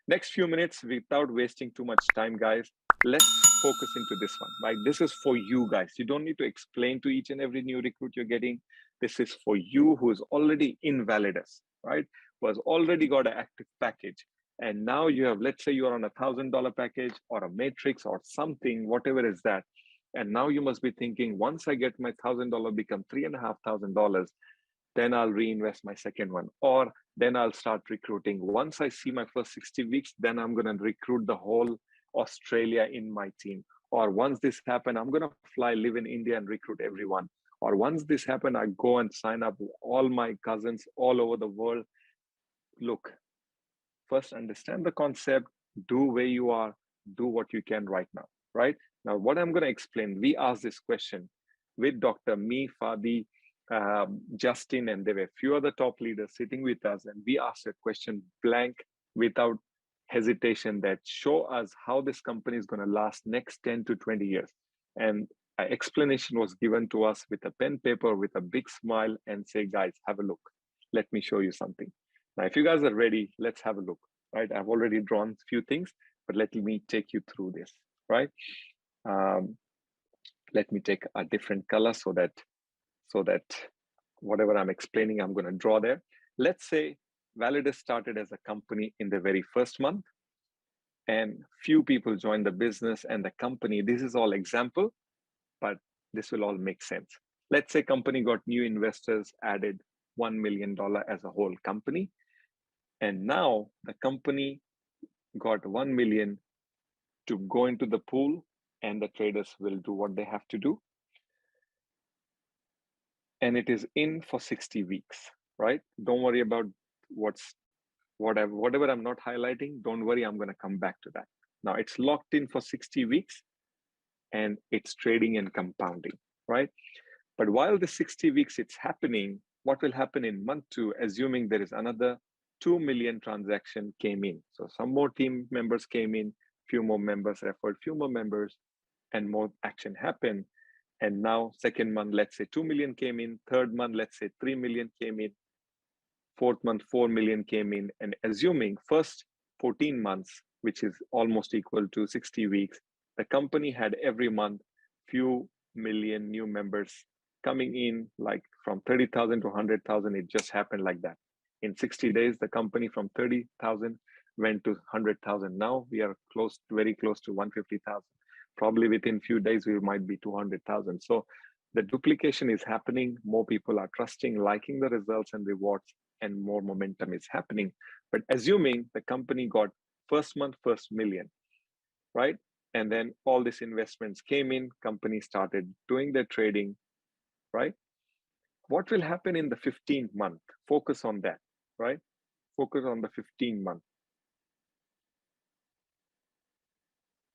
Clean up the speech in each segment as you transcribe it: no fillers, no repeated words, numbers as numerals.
Next few minutes, without wasting too much time, guys, let's focus into this one, right? This is for you guys. You don't need to explain to each and every new recruit you're getting. This is for you who is already in Validus, right? Who has already got an active package. And now you have, let's say you're on $1,000 package or a matrix or something, whatever is that. And now you must be thinking, once I get my $1,000 become $3,500, then I'll reinvest my second one, or then I'll start recruiting. Once I see my first 60 weeks, then I'm going to recruit the whole Australia in my team. Or once this happen, I'm going to fly, live in India and recruit everyone. Or once this happen, I go and sign up all my cousins all over the world. Look, first understand the concept, do where you are, do what you can right now, right? Now, what I'm going to explain, we asked this question with Dr. Me, Fadi, Justin, and there were a few other top leaders sitting with us, and we asked a question blank without hesitation that show us how this company is going to last next 10 to 20 years. And an explanation was given to us with a pen paper, with a big smile, and say, guys, have a look. Let me show you something. Now, if you guys are ready, let's have a look, right? I've already drawn a few things, but let me take you through this, right? Let me take a different color so that whatever I'm explaining, I'm going to draw there. Let's say Validus started as a company in the very first month, and few people joined the business and the company. This is all example, but this will all make sense. Let's say company got new investors, added $1 million as a whole company. And now the company got 1 million to go into the pool, and the traders will do what they have to do. And it is in for 60 weeks, right? Don't worry about whatever I'm not highlighting. Don't worry, I'm going to come back to that. Now it's locked in for 60 weeks and it's trading and compounding, right? But while the 60 weeks it's happening, what will happen in month 2, assuming there is another 2 million transaction came in. So some more team members came in, few more members referred, few more members, and more action happened. And now second month, let's say 2 million came in. Third month, let's say 3 million came in. Fourth month, 4 million came in. And assuming first 14 months, which is almost equal to 60 weeks, the company had every month few million new members coming in, like from 30,000 to 100,000. It just happened like that. In 60 days, the company from 30,000 went to 100,000. Now we are very close to 150,000. Probably within few days, we might be 200,000. So the duplication is happening. More people are trusting, liking the results and rewards, and more momentum is happening. But assuming the company got first month, first million, right? And then all these investments came in, company started doing their trading, right? What will happen in the 15th month? Focus on that, right? Focus on the 15th month.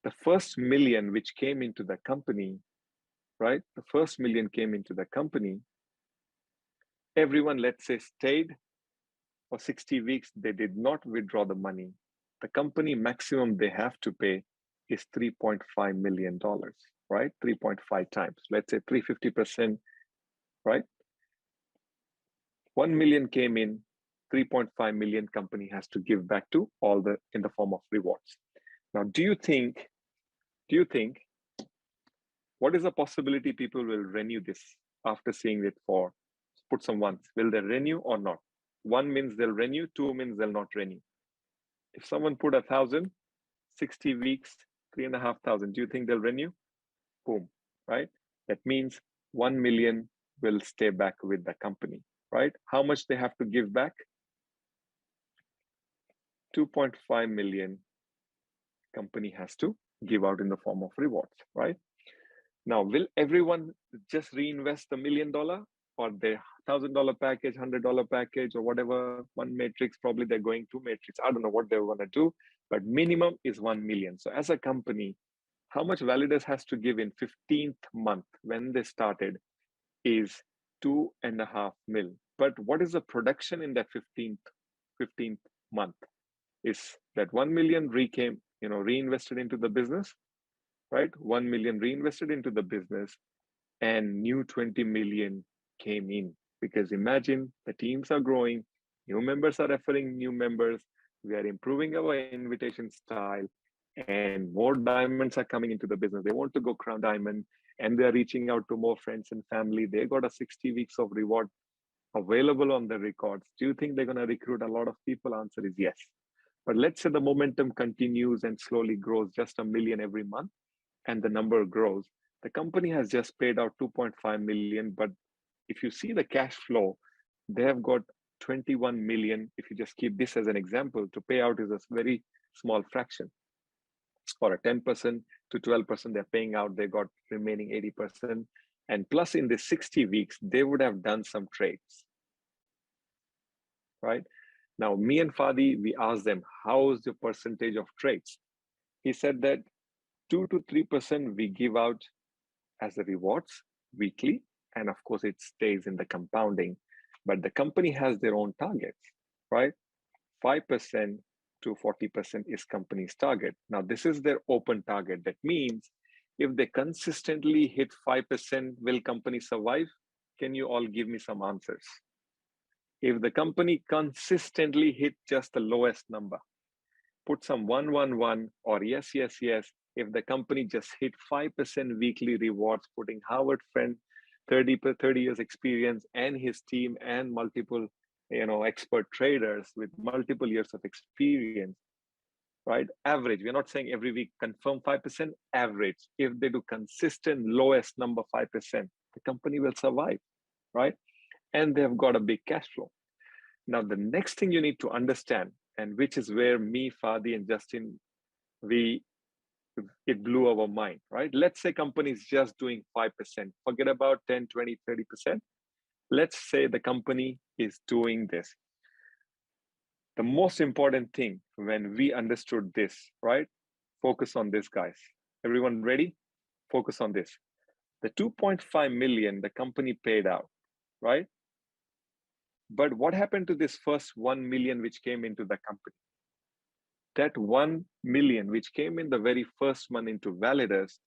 The first million which came into the company, right? The first million came into the company. Everyone, let's say, stayed for 60 weeks. They did not withdraw the money. The company maximum they have to pay is $3.5 million, right? 3.5 times. Let's say 350%, right? 1 million came in, 3.5 million company has to give back to all the in the form of rewards. Now, do you think what is the possibility people will renew this after seeing it for, put some ones, will they renew or not? 1 means they'll renew, 2 means they'll not renew. If someone put 1,000, 60 weeks, 3,500, do you think they'll renew? Boom, right? That means 1 million will stay back with the company, right? How much they have to give back? 2.5 million company has to give out in the form of rewards, right? Now, will everyone just reinvest the $1 million or their $1,000 package, $100 package, or whatever, one matrix? Probably they're going two matrix. I don't know what they're going to do, but minimum is 1 million. So as a company, how much Validus has to give in 15th month when they started is 2.5 mil. But what is the production in that 15th month? Is that 1 million reinvested into the business, right? 1 million reinvested into the business, and new 20 million came in. Because imagine the teams are growing, new members are referring new members, We are improving our invitation style, and more diamonds are coming into the business. They want to go crown diamond, and they're reaching out to more friends and family. They got a 60 weeks of reward available on the records. Do you think they're going to recruit a lot of people? Answer is yes. But let's say the momentum continues and slowly grows, just a million every month, and the number grows. The company has just paid out 2.5 million, but if you see the cash flow, they have got 21 million. If you just keep this as an example, to pay out is a very small fraction. For a 10% to 12% they're paying out, they got remaining 80%. And plus in the 60 weeks, they would have done some trades, right? Now, me and Fadi, we asked them, how's the percentage of trades? He said that 2 to 3% we give out as the rewards weekly. And of course, it stays in the compounding. But the company has their own targets, right? 5% to 40% is company's target. Now, this is their open target. That means if they consistently hit 5%, will company survive? Can you all give me some answers? If the company consistently hit just the lowest number, put some 111 or yes, yes, yes. If the company just hit 5% weekly rewards, putting Howard friend 30 years experience and his team and multiple expert traders with multiple years of experience, right? Average, we're not saying every week confirm 5%, average. If they do consistent lowest number 5%, the company will survive, right? And they've got a big cash flow. Now, the next thing you need to understand, and which is where me, Fadi, and Justin, it blew our mind, right? Let's say company is just doing 5%. Forget about 10, 20, 30%. Let's say the company is doing this. The most important thing when we understood this, right? Focus on this, guys. Everyone ready? Focus on this. The 2.5 million the company paid out, right? But what happened to this first 1 million which came into the company? That 1 million which came in the very first month into Validus,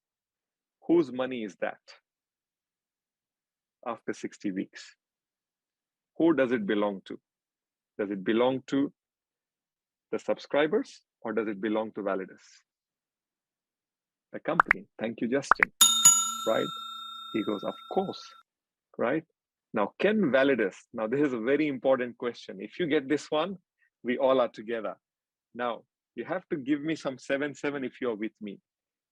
whose money is that after 60 weeks? Who does it belong to? Does it belong to the subscribers or does it belong to Validus? The company. Thank you, Justin. Right? He goes, of course. Right? Now, can Validus, now this is a very important question. If you get this one, we all are together. Now, you have to give me some 7-7 if you're with me.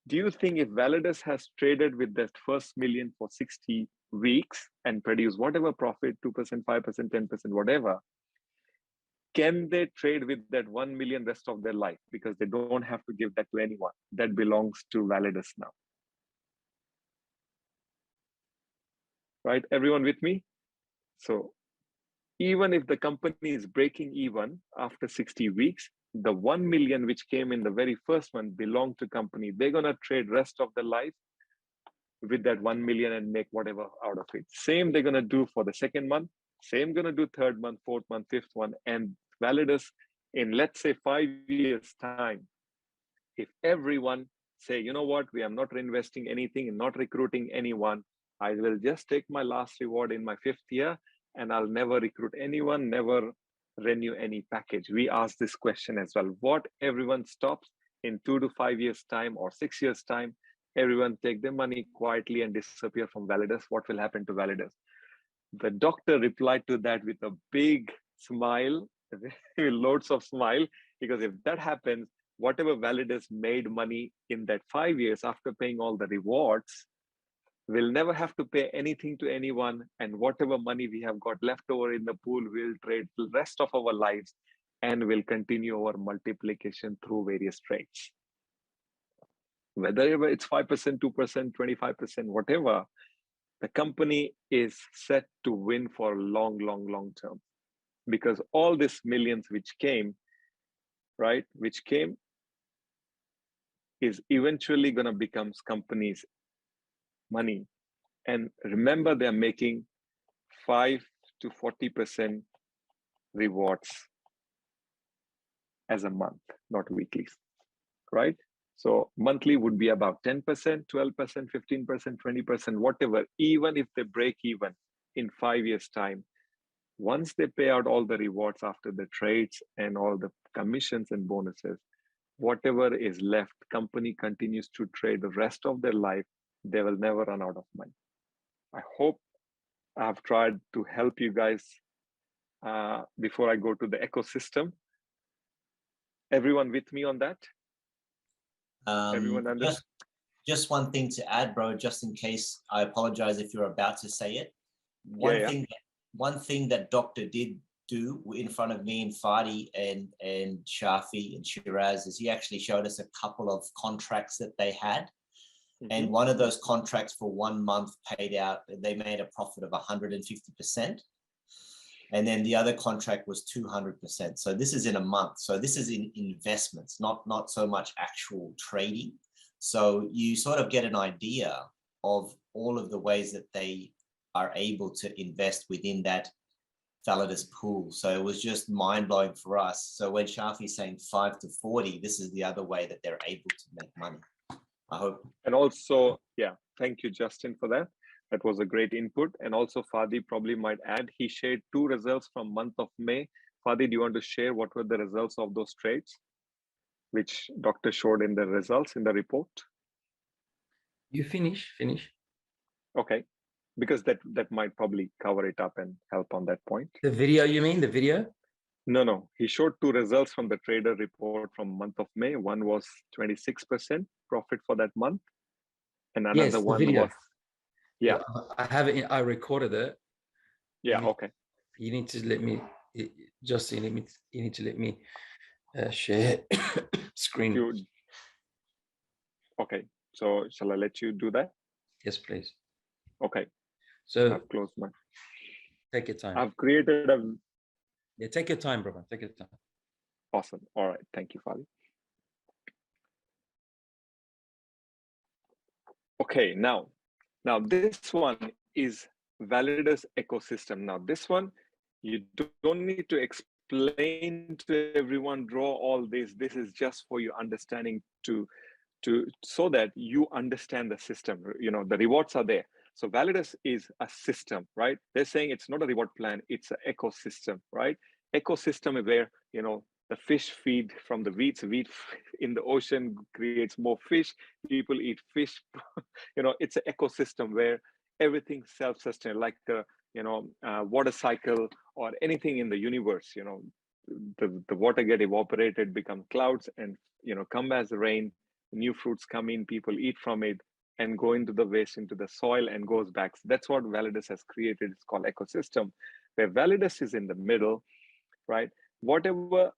Do you think if Validus has traded with that first million for 60 weeks and produced whatever profit, 2%, 5%, 10%, whatever, can they trade with that 1 million rest of their life? Because they don't have to give that to anyone. That belongs to Validus now. Right? Everyone with me? So even if the company is breaking even after 60 weeks, the 1 million which came in the very first one belonged to company. They're going to trade rest of their life with that 1 million and make whatever out of it. Same they're going to do for the second month. Same going to do third month, fourth month, fifth one. And Validus in, let's say, 5 years time, if everyone say, you know what, we are not reinvesting anything and not recruiting anyone, I will just take my last reward in my 5th year and I'll never recruit anyone, never renew any package. We ask this question as well. What everyone stops in 2 to 5 years time or 6 years time, everyone take their money quietly and disappear from Validus. What will happen to Validus? The doctor replied to that with a big smile, loads of smile, because if that happens, whatever Validus made money in that 5 years after paying all the rewards, we'll never have to pay anything to anyone. And whatever money we have got left over in the pool, we'll trade the rest of our lives and we'll continue our multiplication through various trades. Whether it's 5%, 2%, 25%, whatever, the company is set to win for long, long, long term. Because all these millions which came, right, which came is eventually going to become companies' money. And remember, they're making 5 to 40% rewards as a month, not weekly, right? So monthly would be about 10%, 12%, 15%, 20%, whatever. Even if they break even in 5 years' time, Once they pay out all the rewards after the trades and all the commissions and bonuses, whatever is left, company continues to trade the rest of their life. They will never run out of money. I hope I've tried to help you guys before I go to the ecosystem. Everyone with me on that? Everyone understand? Just one thing to add, bro, just in case. I apologize if you're about to say it. One thing that Doctor did do in front of me and Fadi and Shafi and Shiraz is he actually showed us a couple of contracts that they had. Mm-hmm. And one of those contracts for 1 month paid out, they made a profit of 150%. And then the other contract was 200%. So this is in a month. So this is in investments, not so much actual trading. So you sort of get an idea of all of the ways that they are able to invest within that Validus pool. So it was just mind-blowing for us. So when Shafi's saying 5 to 40, this is the other way that they're able to make money. I hope. And also, yeah, thank you, Justin, for that. That was a great input. And also Fadi probably might add, he shared 2 results from month of May. Fadi, do you want to share what were the results of those trades, which Doctor showed in the results in the report? You finish. Okay, because that might probably cover it up and help on that point. The video, you mean the video? No. He showed 2 results from the trader report from month of May. One was 26% profit for that month. And another one video. was, yeah. I have it, I recorded it. Yeah, okay. You need to let me, Justin, you need to let me share screen. Okay, so shall I let you do that? Yes, please. Okay. So I've closed my. Take your time. I've created a. Yeah, take your time, brother. Take your time. Awesome. All right. Thank you, Fadi. Okay, now this one is Validus ecosystem. Now this one, you don't need to explain to everyone, draw all this. This is just for your understanding so that you understand the system. You know, the rewards are there. So Validus is a system, right? They're saying it's not a reward plan, it's an ecosystem, right? Ecosystem is where, you know, the fish feed from the weeds. Weed in the ocean creates more fish. People eat fish. You know, it's an ecosystem where everything self-sustained, like the water cycle or anything in the universe. You know, the water get evaporated, become clouds, and come as rain. New fruits come in. People eat from it and go into the waste, into the soil, and goes back. So that's what Validus has created. It's called ecosystem, where Validus is in the middle, right? Whatever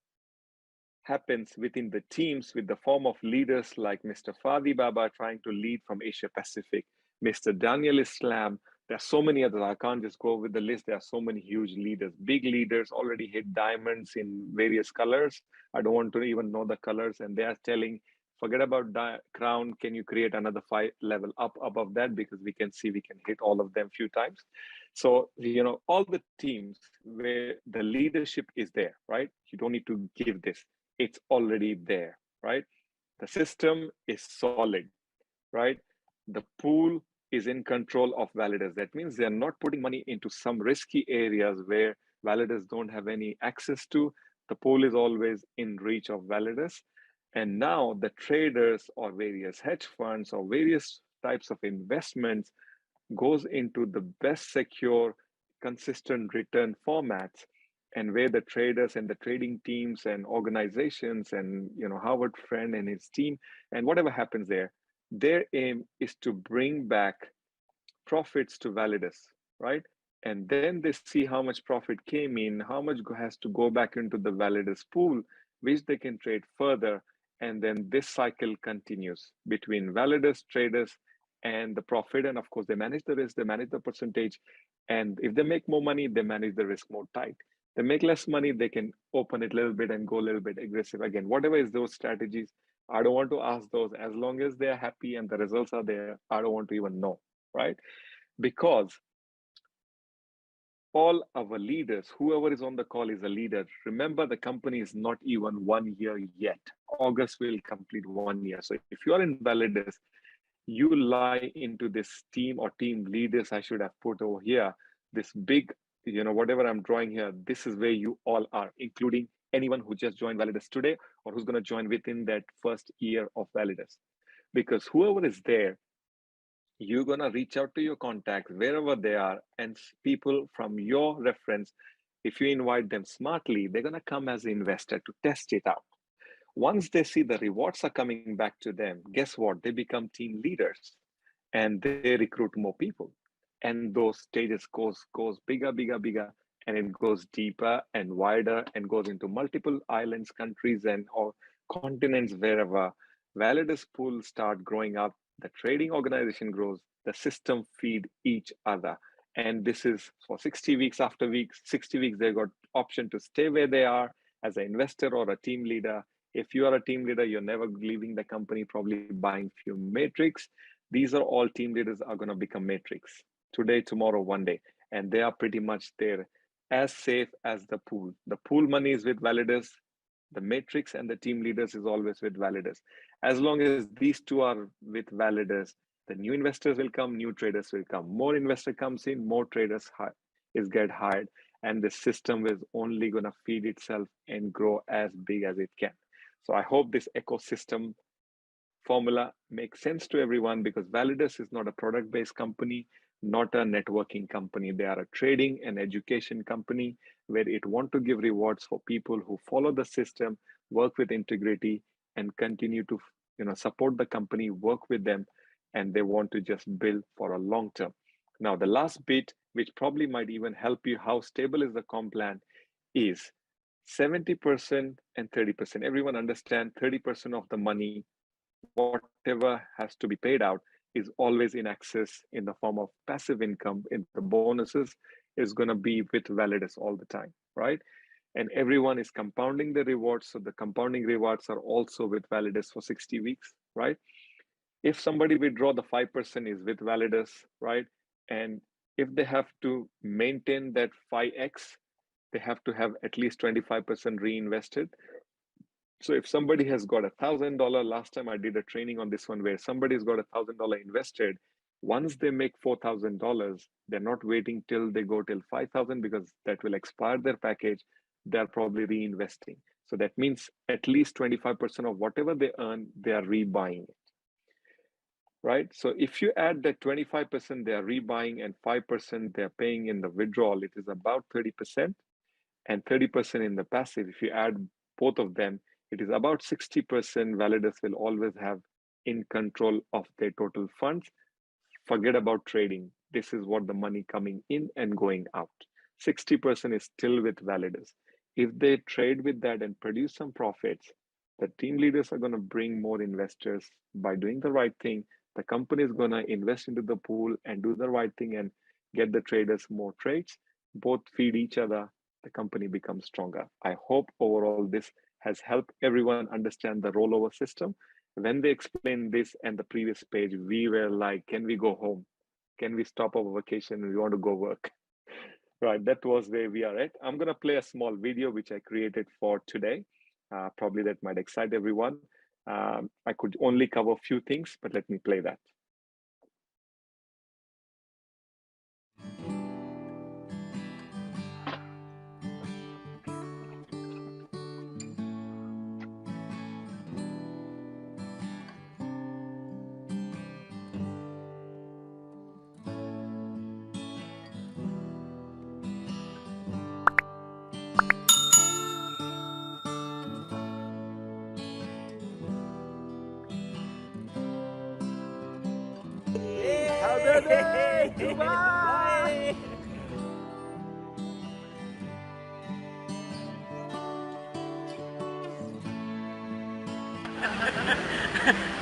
happens within the teams with the form of leaders like Mr. Fadi Baba trying to lead from Asia Pacific, Mr. Daniel Islam. There are so many others. I can't just go with the list. There are so many huge leaders, big leaders already hit diamonds in various colors. I don't want to even know the colors. And they are telling, forget about crown. Can you create another 5 level up above that? Because we can see we can hit all of them a few times. So, all the teams where the leadership is there, right? You don't need to give this. It's already there, right? The system is solid, right? The pool is in control of Validus. That means they're not putting money into some risky areas where Validus don't have any access to. The pool is always in reach of Validus. And now the traders or various hedge funds or various types of investments goes into the best secure, consistent return formats, and where the traders and the trading teams and organizations and Howard Friend and his team and whatever happens there, their aim is to bring back profits to Validus, right? And then they see how much profit came in, how much has to go back into the Validus pool, which they can trade further. And then this cycle continues between Validus traders and the profit. And of course, they manage the risk, they manage the percentage. And if they make more money, they manage the risk more tight. They make less money, they can open it a little bit and go a little bit aggressive. Again, whatever is those strategies, I don't want to ask those. As long as they're happy and the results are there, I don't want to even know, right? Because all our leaders, whoever is on the call is a leader. Remember, the company is not even 1 year yet. August will complete 1 year. So if you are in Validus, you lie into this team or team leaders, I should have put over here, this big whatever I'm drawing here, this is where you all are, including anyone who just joined Validus today or who's going to join within that first year of Validus. Because whoever is there, you're going to reach out to your contacts wherever they are, and people from your reference, if you invite them smartly, they're going to come as an investor to test it out. Once they see the rewards are coming back to them, guess what? They become team leaders and they recruit more people. And those stages goes bigger, and it goes deeper and wider and goes into multiple islands, countries, and or continents wherever. Validus pools start growing up, the trading organization grows, the system feed each other. And this is for 60 weeks. After weeks, 60 weeks, they got option to stay where they are as an investor or a team leader. If you are a team leader, you're never leaving the company, probably buying few matrix. These are all team leaders are going to become matrix today, tomorrow, one day. And they are pretty much there, as safe as the pool. The pool money is with Validus. The matrix and the team leaders is always with Validus. As long as these two are with Validus, the new investors will come, new traders will come. More investor comes in, more traders is get hired. And the system is only going to feed itself and grow as big as it can. So I hope this ecosystem formula makes sense to everyone, because Validus is not a product-based company, not a networking company. They are a trading and education company where it want to give rewards for people who follow the system, work with integrity, and continue to support the company, work with them, and they want to just build for a long term. Now, the last bit, which probably might even help you how stable is the comp plan, is 70% and 30%. Everyone understand 30% of the money, whatever has to be paid out, is always in access in the form of passive income. In the bonuses is going to be with Validus all the time, right? And everyone is compounding the rewards. So the compounding rewards are also with Validus for 60 weeks, right? If somebody withdraw, the 5% is with Validus, right? And if they have to maintain that 5x, they have to have at least 25% reinvested. So if somebody has got $1,000, last time I did a training on this one where somebody's got $1,000 invested, once they make $4,000, they're not waiting till they go till 5,000, because that will expire their package. They're probably reinvesting. So that means at least 25% of whatever they earn, they are rebuying it, right? So if you add that 25% they are rebuying and 5% they're paying in the withdrawal, it is about 30%, and 30% in the passive. If you add both of them, it is about 60% Validus will always have in control of their total funds. Forget about trading. This is what the money coming in and going out. 60% is still with Validus. If they trade with that and produce some profits, the team leaders are going to bring more investors by doing the right thing. The company is going to invest into the pool and do the right thing and get the traders more trades. Both feed each other. The company becomes stronger. I hope overall this has helped everyone understand the rollover system. When they explained this and the previous page, we were like, can we go home? Can we stop our vacation? We want to go work. Right, that was where we are at. I'm going to play a small video which I created for today. Probably that might excite everyone. I could only cover a few things, but let me play that.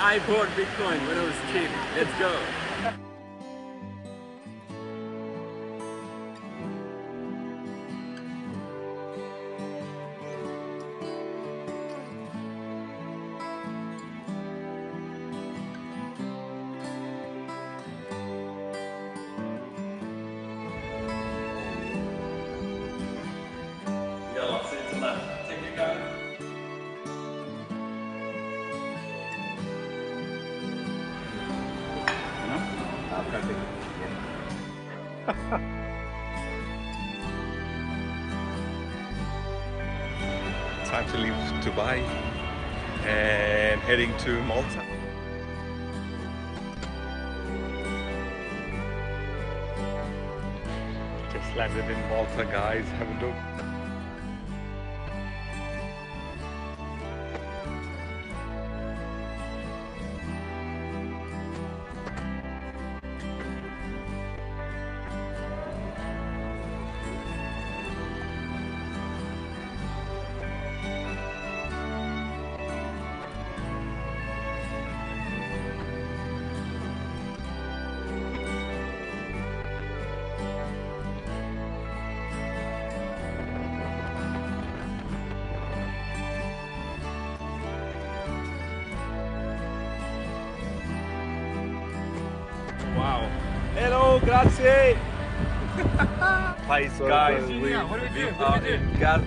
I bought Bitcoin when it was cheap. Let's go. Yellow, sit to left. Take your guys. to leave Dubai and heading to Malta. Just landed in Malta, guys. Have a look. Wow. Hello, grazie. Hi, guys. We are in Gal.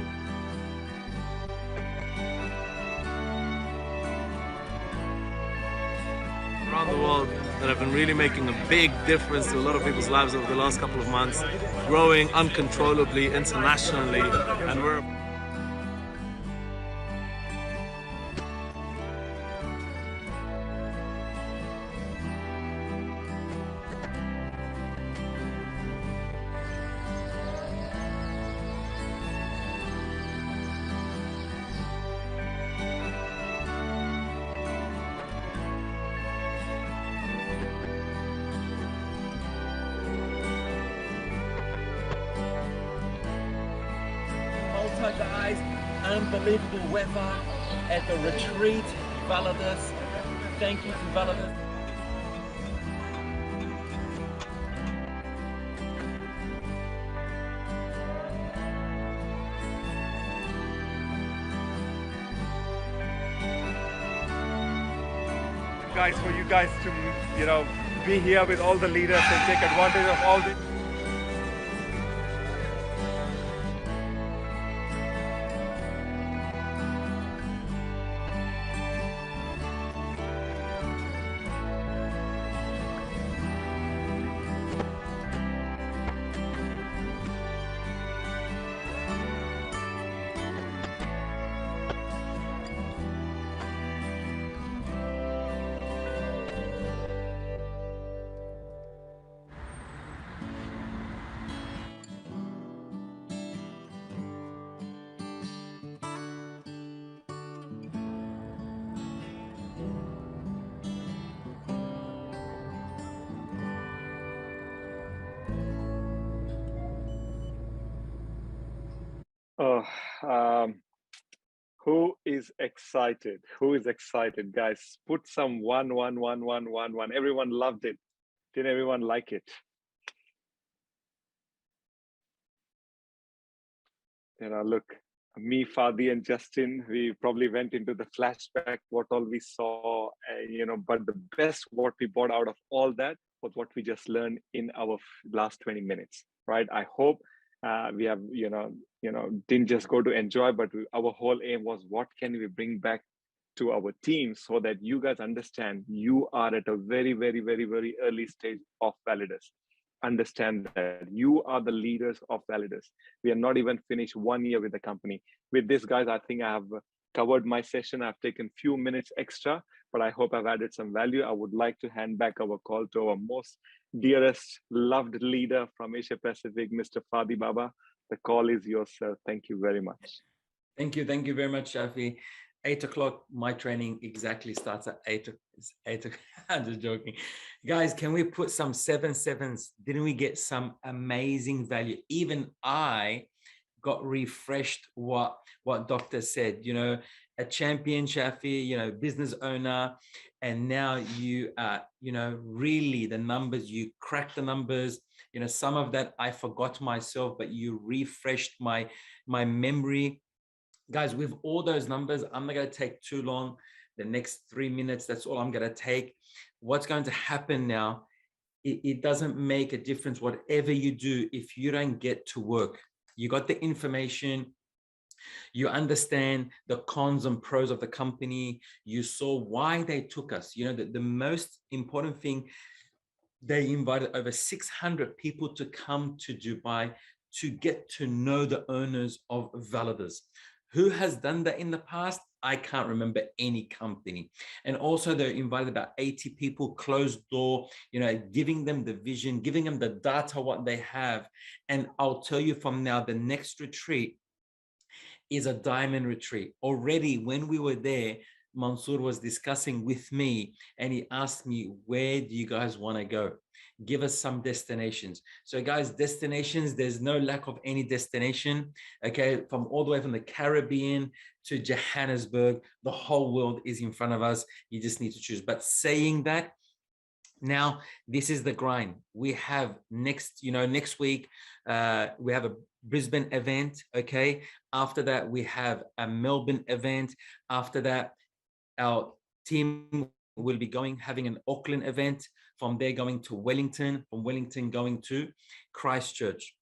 Around the world that have been really making a big difference to a lot of people's lives over the last couple of months, growing uncontrollably internationally, and we're Malta, guys, unbelievable weather at the retreat, Validus. Thank you to Validus. Guys, for you guys to, be here with all the leaders and take advantage of all this. Oh, who is excited? Who is excited, guys? Put some one, one, one, one, one, one. Everyone loved it. Did everyone like it? Look, me, Fadi, and Justin, we probably went into the flashback, what all we saw, but the best what we brought out of all that was what we just learned in our last 20 minutes, right? I hope we have, didn't just go to enjoy, but our whole aim was what can we bring back to our team so that you guys understand you are at a very, very, very, very early stage of Validus. Understand that you are the leaders of Validus. We are not even finished 1 year with the company. With this, guys, I think I have covered my session. I've taken few minutes extra, but I hope I've added some value. I would like to hand back our call to our most dearest, loved leader from Asia Pacific, Mr. Fadi Baba. The call is yours, sir. Thank you very much. Thank you very much, Shafi. 8 o'clock, my training exactly starts at 8 o'clock. I'm just joking. Guys, can we put some 7/7s? Didn't we get some amazing value? Even I got refreshed what Doctor said, a champion, Shafi, business owner, and now you are, really the numbers, you cracked the numbers, some of that I forgot myself, but you refreshed my memory. Guys, with all those numbers, I'm not going to take too long. The next 3 minutes, that's all I'm going to take. What's going to happen now, it doesn't make a difference whatever you do if you don't get to work. You got the information, you understand the cons and pros of the company, you saw why they took us. The most important thing, they invited over 600 people to come to Dubai to get to know the owners of Validus. Who has done that in the past? I can't remember any company. And also they invited about 80 people, closed door, giving them the vision, giving them the data, what they have. And I'll tell you from now, the next retreat is a diamond retreat. Already when we were there, Mansour was discussing with me and he asked me, where do you guys want to go? Give us some destinations. So guys, destinations, there's no lack of any destination. Okay, from all the way from the Caribbean to Johannesburg, the whole world is in front of us. You just need to choose. But saying that, now this is the grind. We have next week, we have a Brisbane event. Okay, after that we have a Melbourne event. After that, our team will be having an Auckland event. From there, going to Wellington. From Wellington, going to Christchurch.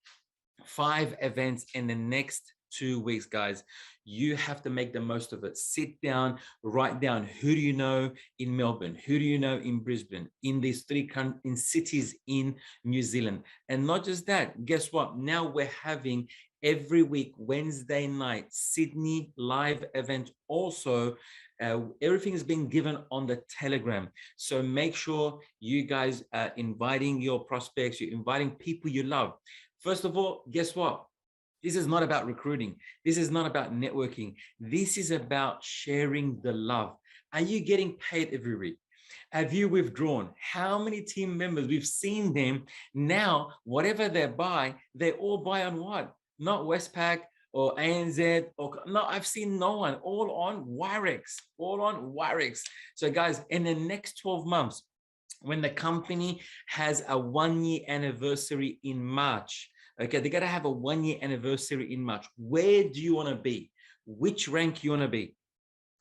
5 events in the next 2 weeks, guys. You have to make the most of it. Sit down, write down, who do you know in Melbourne? Who do you know in Brisbane? In these 3 cities in New Zealand. And not just that, guess what? Now we're having every week, Wednesday night, Sydney live event also. Everything is being given on the Telegram. So make sure you guys are inviting your prospects, you're inviting people you love. First of all, guess what? This is not about recruiting. This is not about networking. This is about sharing the love. Are you getting paid every week? Have you withdrawn? How many team members? We've seen them now, whatever they buy, they all buy on what? Not Westpac or ANZ, no, I've seen no one, all on Wirex, So guys, in the next 12 months, when the company has a 1-year anniversary in March, okay, they got to have a 1-year anniversary in March. Where do you want to be? Which rank you want to be?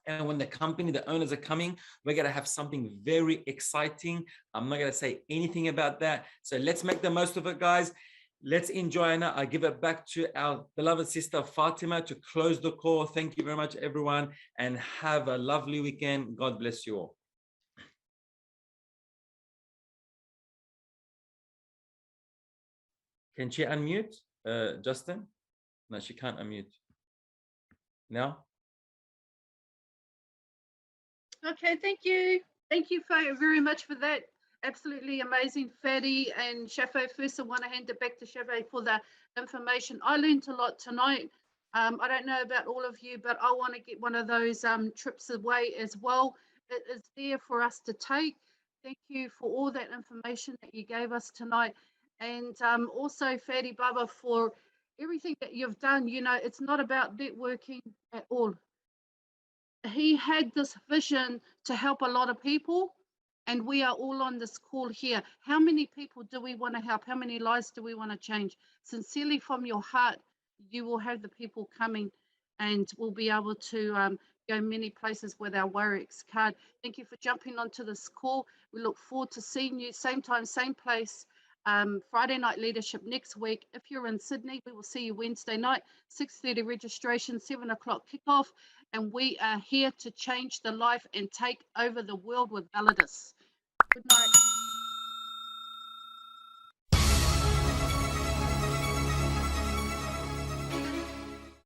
And when the owners are coming, we're going to have something very exciting. I'm not going to say anything about that. So let's make the most of it, guys. Let's enjoy now. I give it back to our beloved sister Fatima to close the call. Thank you very much, everyone, and have a lovely weekend. God bless you all. Can she unmute, Justin? No, she can't unmute. No? Okay, thank you. Thank you very much for that. Absolutely amazing, Fatty and Shafo. First, I want to hand it back to Shafo for the information. I learned a lot tonight. I don't know about all of you, but I want to get one of those trips away as well. It is there for us to take. Thank you for all that information that you gave us tonight. And also, Fatty Baba, for everything that you've done. It's not about networking at all. He had this vision to help a lot of people, and we are all on this call here. How many people do we want to help? How many lives do we want to change? Sincerely from your heart, you will have the people coming, and we'll be able to go many places with our Wirex card. Thank you for jumping onto this call. We look forward to seeing you same time, same place. Friday night leadership next week. If you're in Sydney, we will see you Wednesday night, 6:30 registration, 7 o'clock kickoff. And we are here to change the life and take over the world with Validus. Good night.